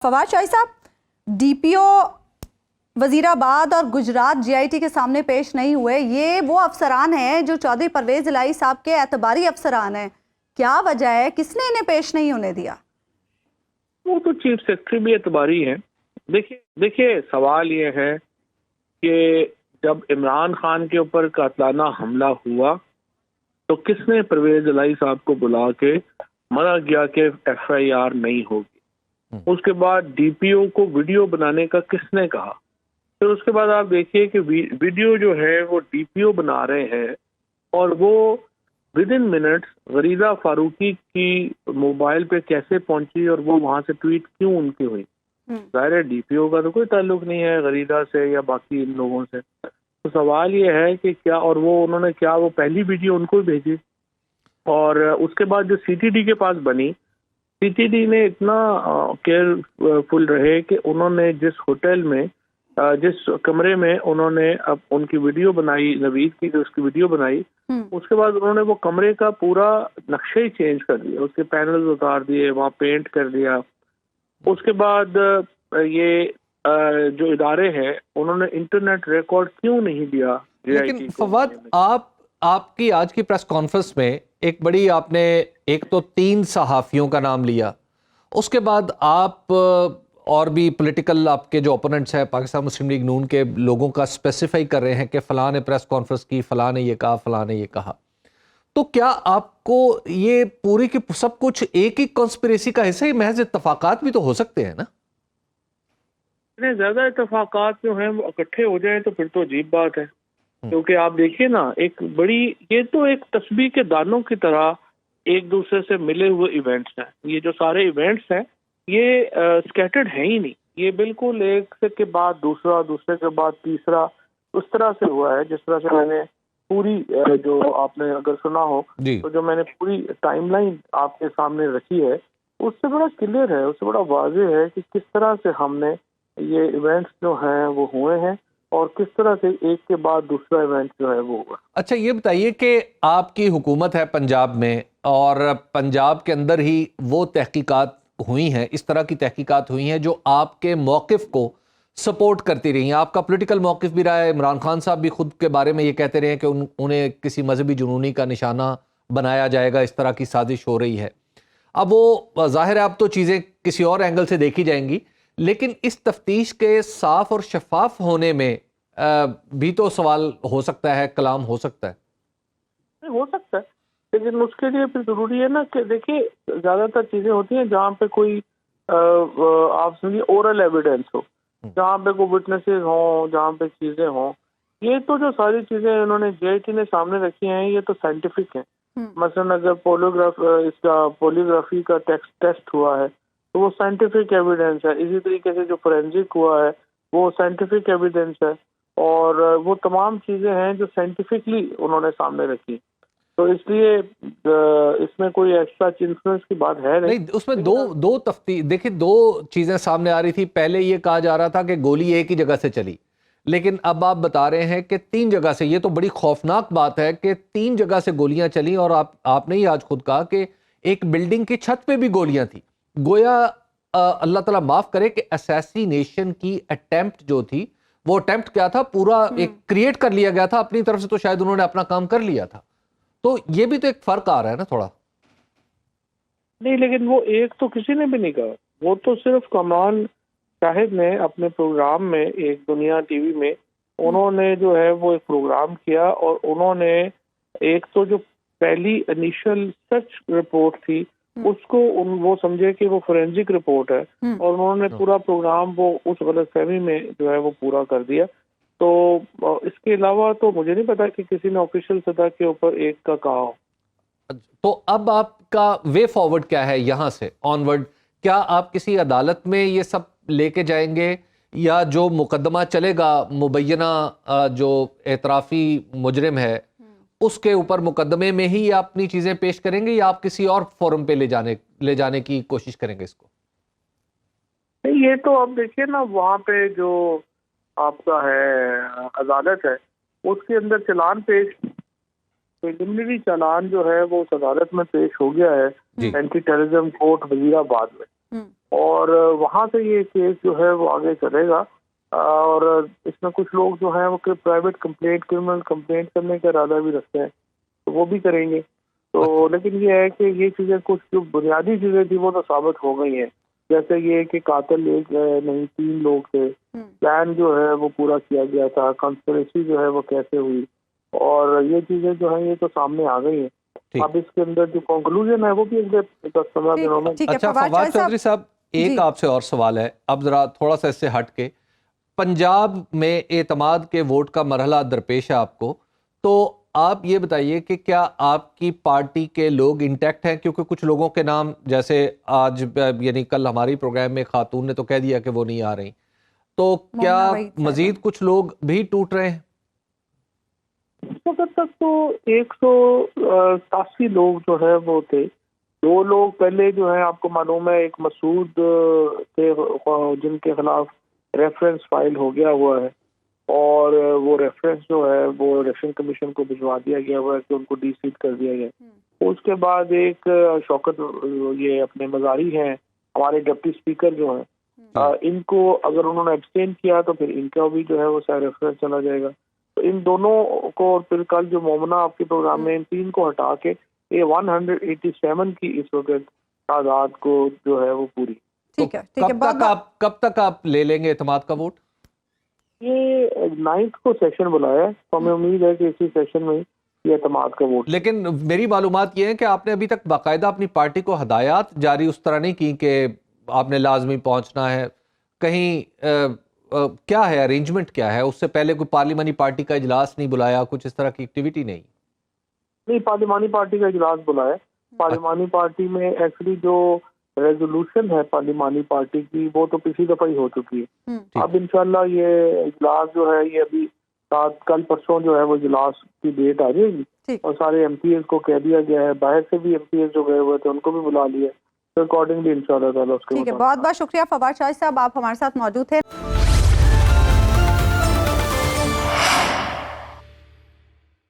फवाद शाही साहब, डीपीओ वजीराबाद और गुजरात जीआईटी के सामने पेश नहीं हुए। ये वो अफसरान हैं जो चौधरी परवेज इलाही साहब के एतबारी अफसरान हैं। क्या वजह है, किसने इन्हें पेश नहीं होने दिया? वो तो चीफ सेक्रेटरी भी एतबारी हैं। देखिए सवाल ये है कि जब इमरान खान के ऊपर कातलाना हमला हुआ तो किसने परवेज इलाही साहब को बुला के मना किया कि एफआईआर नहीं होगी? उसके बाद डीपीओ को वीडियो बनाने का किसने कहा? फिर उसके बाद आप देखिए कि वीडियो जो है वो डीपीओ बना रहे हैं और वो विद इन मिनट्स गरीदा फारूकी की मोबाइल पे कैसे पहुंची और वो वहां से ट्वीट क्यों उनकी हुई? जाहिर है डीपीओ का तो कोई ताल्लुक नहीं है गरीदा से या बाकी इन लोगों से। तो सवाल ये है कि क्या, और वो उन्होंने क्या वो पहली वीडियो उनको भेजी? और उसके बाद जो सीटीडी के पास बनी, सीटीडी ने इतना केयरफुल रहे कि उन्होंने जिस होटल में जिस कमरे में उन्होंने अब उनकी वीडियो बनाई, नवीद की जो उसकी वीडियो बनाई, उसके बाद उन्होंने वो कमरे का पूरा नक्शा ही चेंज कर दिया, उसके पैनल्स उतार दिए, वहाँ पेंट कर दिया। उसके बाद ये जो इदारे हैं उन्होंने इंटरनेट रिकॉर्ड क्यों नहीं दिया? लेकिन फवाद, आपकी आज की प्रेस कॉन्फ्रेंस में एक बड़ी आपने एक तो 3 सहाफ़ियों का नाम लिया, उसके बाद आप और भी पॉलिटिकल आपके जो ओपोनेंट्स हैं पाकिस्तान मुस्लिम लीग नून के लोगों का स्पेसिफाई कर रहे हैं कि फ़लाँ ने प्रेस कॉन्फ्रेंस की, फ़लाँ ने ये कहा, फ़लाँ ने ये कहा। तो क्या आपको ये पूरी की सब कुछ एक ही कॉन्स्पिरेसी का हिस्सा ही? महज इत्तफाकात भी तो हो सकते हैं ना? इतने ज्यादा इत्तफाकात जो हैं वो इकट्ठे हो जाएं तो फिर तो अजीब बात है। क्योंकि आप देखिए ना, एक बड़ी, ये तो एक तस्बीह के दानों की तरह एक दूसरे से मिले हुए इवेंट्स हैं। ये जो सारे इवेंट्स हैं ये स्कैटर्ड है ही नहीं, ये बिल्कुल एक से के बाद दूसरा, दूसरे के बाद तीसरा, उस तरह से हुआ है जिस तरह से मैंने पूरी जो आपने अगर सुना हो तो जो मैंने पूरी टाइमलाइन आपके सामने रखी है उससे बड़ा क्लियर है, उससे बड़ा वाज़ेह है कि किस तरह से हमने ये इवेंट्स जो हैं वो हुए हैं और किस तरह से एक के बाद दूसरा इवेंट जो है वो हुआ। अच्छा, ये बताइए कि आपकी हुकूमत है पंजाब में और पंजाब के अंदर ही वो तहकीकात हुई हैं, इस तरह की तहकीकात हुई हैं जो आपके मौक़िफ़ को सपोर्ट करती रही हैं। आपका पॉलिटिकल मौक़िफ़ भी रहा है। इमरान खान साहब भी खुद के बारे में ये कहते रहे हैं कि उन्हें किसी मजहबी जुनूनी का निशाना बनाया जाएगा, इस तरह की साजिश हो रही है। अब वो ज़ाहिर है अब तो चीज़ें किसी और एंगल से देखी जाएंगी, लेकिन इस तफ्तीश के साफ और शफाफ होने में भी तो सवाल हो सकता है, कलाम हो सकता है। हो सकता है, लेकिन उसके लिए फिर जरूरी है ना कि देखिए ज्यादातर चीजें होती हैं जहाँ पे कोई आप समझिए ओरल एविडेंस हो, जहाँ पे कोई विटनेसेस हों, जहाँ पे चीजें हों। ये तो जो सारी चीजें उन्होंने जीआईटी ने सामने रखी हैं ये तो साइंटिफिक हैं। मसलन अगर इसका पॉलीग्राफी का टेस्ट हुआ है तो वो साइंटिफिक एविडेंस है। इसी तरीके से जो फोरेंसिक हुआ है वो साइंटिफिक एविडेंस है और वो तमाम चीजें हैं जो साइंटिफिकली उन्होंने सामने रखी। तो इसलिए इसमें कोई एक्स्ट्रा इन्फ्लुएंस की बात है नहीं। उसमें दो तफ्तीश, देखिए 2 चीजें सामने आ रही थी। पहले ये कहा जा रहा था कि गोली एक ही जगह से चली, लेकिन अब आप बता रहे हैं कि 3 जगह से। ये तो बड़ी खौफनाक बात है कि 3 जगह से गोलियां चली और आपने ही आज खुद कहा कि एक बिल्डिंग की छत पे भी गोलियां थी। गोया अल्लाह ताला माफ करे कि असैसिनेशन की अटेम्प्ट जो थी, वो अटेम्प्ट क्या था, पूरा एक क्रिएट कर लिया गया था अपनी तरफ से, तो शायद उन्होंने अपना काम कर लिया था। तो ये भी तो एक फर्क आ रहा है ना थोड़ा। नहीं, लेकिन वो एक तो किसी ने भी नहीं कहा, वो तो सिर्फ कमरान शाहिद ने अपने प्रोग्राम में, एक दुनिया टीवी में उन्होंने जो है वो एक प्रोग्राम किया और उन्होंने एक तो जो पहली इनिशियल सर्च रिपोर्ट थी उसको वो समझे कि वो फोरेंसिक रिपोर्ट है और उन्होंने पूरा प्रोग्राम वो उस गलतफहमी में जो है वो पूरा कर दिया। तो इसके अलावा तो मुझे नहीं पता कि किसी ने ऑफिशियल सतह के ऊपर एक का कहा हो। तो अब आपका वे फॉरवर्ड क्या है यहाँ से ऑनवर्ड? क्या आप किसी अदालत में ये सब लेके जाएंगे या जो मुकदमा चलेगा मुबैना जो एतराफ़ी मुजरिम है उसके ऊपर मुकदमे में ही आप अपनी चीजें पेश करेंगे या आप किसी और फोरम पे ले जाने की कोशिश करेंगे इसको? नहीं, ये तो अब देखिए ना, वहाँ पे जो आपका है अदालत है उसके अंदर चालान पेश, प्रिलिमिनरी चालान जो है वो उस अदालत में पेश हो गया है एंटी टेररिज्म कोर्ट वजीराबाद में। اور وہاں سے یہ کیس جو ہے وہ آگے چلے گا، اور اس میں کچھ لوگ جو ہیں وہ پرائیویٹ کمپلینٹ، کرمنل کمپلینٹ کرنے کا ارادہ بھی رکھتے ہیں، تو وہ بھی کریں گے. تو لیکن یہ ہے کہ یہ چیزیں کچھ جو بنیادی چیزیں تھیں وہ تو ثابت ہو گئی ہیں، جیسے یہ کہ قاتل ایک نہیں 3 لوگ تھے، پلان جو ہے وہ پورا کیا گیا تھا، کنسپریسی جو ہے وہ کیسے ہوئی، اور یہ چیزیں جو ہیں یہ تو سامنے آ گئی ہیں. اب اس کے اندر جو کنکلوژن ہے وہ بھی 10-15 دنوں میں. اچھا فواد چودھری صاحب، ایک آپ سے اور سوال ہے، اب ذرا تھوڑا سا اس سے ہٹ کے، پنجاب میں اعتماد کے ووٹ کا مرحلہ درپیش ہے آپ کو، تو آپ یہ بتائیے کہ کیا آپ کی پارٹی کے لوگ انٹیکٹ ہیں؟ کیونکہ کچھ لوگوں کے نام، جیسے آج یعنی کل ہماری پروگرام میں خاتون نے تو کہہ دیا کہ وہ نہیں آ رہی، تو کیا مزید کچھ لوگ بھی ٹوٹ رہے ہیں؟ اس وقت تک تو 187 لوگ جو ہے وہ تھے. 2 لوگ پہلے جو ہیں آپ کو معلوم ہے، ایک مسعود تھے جن کے خلاف ریفرنس فائل ہو گیا ہوا ہے، اور وہ ریفرنس جو ہے وہ الیکشن کمیشن کو بھجوا دیا گیا ہوا ہے کہ ان کو ڈی سیٹ کر دیا گیا. اس کے بعد ایک شوکت یہ اپنے مزاری ہیں ہمارے ڈپٹی اسپیکر جو ہیں، ان کو اگر انہوں نے ایبسٹین کیا تو پھر ان کا بھی جو ہے وہ سارا ریفرنس چلا جائے گا. تو ان دونوں کو، اور پھر کل جو مومنہ آپ کے پروگرام میں، ان 3 کو ہٹا کے یہ 187 کی اس وقت تعداد کو جو ہے وہ پوری. ٹھیک ہے، کب تک آپ لے لیں گے اعتماد کا ووٹ؟ یہ 9 کو سیشن بلایا ہے، تو ہمیں امید ہے کہ اسی سیشن میں یہ اعتماد کا ووٹ. لیکن میری معلومات یہ ہے کہ آپ نے ابھی تک باقاعدہ اپنی پارٹی کو ہدایات جاری اس طرح نہیں کی کہ آپ نے لازمی پہنچنا ہے کہیں، کیا ہے ارینجمنٹ، کیا ہے؟ اس سے پہلے کوئی پارلیمانی پارٹی کا اجلاس نہیں بلایا، کچھ اس طرح کی ایکٹیویٹی نہیں؟ نہیں، پارلیمانی پارٹی کا اجلاس بلایا. پارلیمانی پارٹی میں ایکچولی جو ریزولوشن ہے پارلیمانی پارٹی کی وہ تو پچھلی دفعہ ہی ہو چکی ہے. اب انشاءاللہ یہ اجلاس جو ہے یہ ابھی کل پرسوں جو ہے وہ اجلاس کی ڈیٹ آ جائے گی، اور سارے ایم پی ایز کو کہہ دیا گیا ہے، باہر سے بھی ایم پی ایز جو گئے ہوئے تھے ان کو بھی بلا لیا، تو اکارڈنگلی انشاءاللہ تعالیٰ اس کے. ٹھیک ہے، بہت بہت شکریہ فواد چودھری صاحب، آپ ہمارے ساتھ موجود تھے.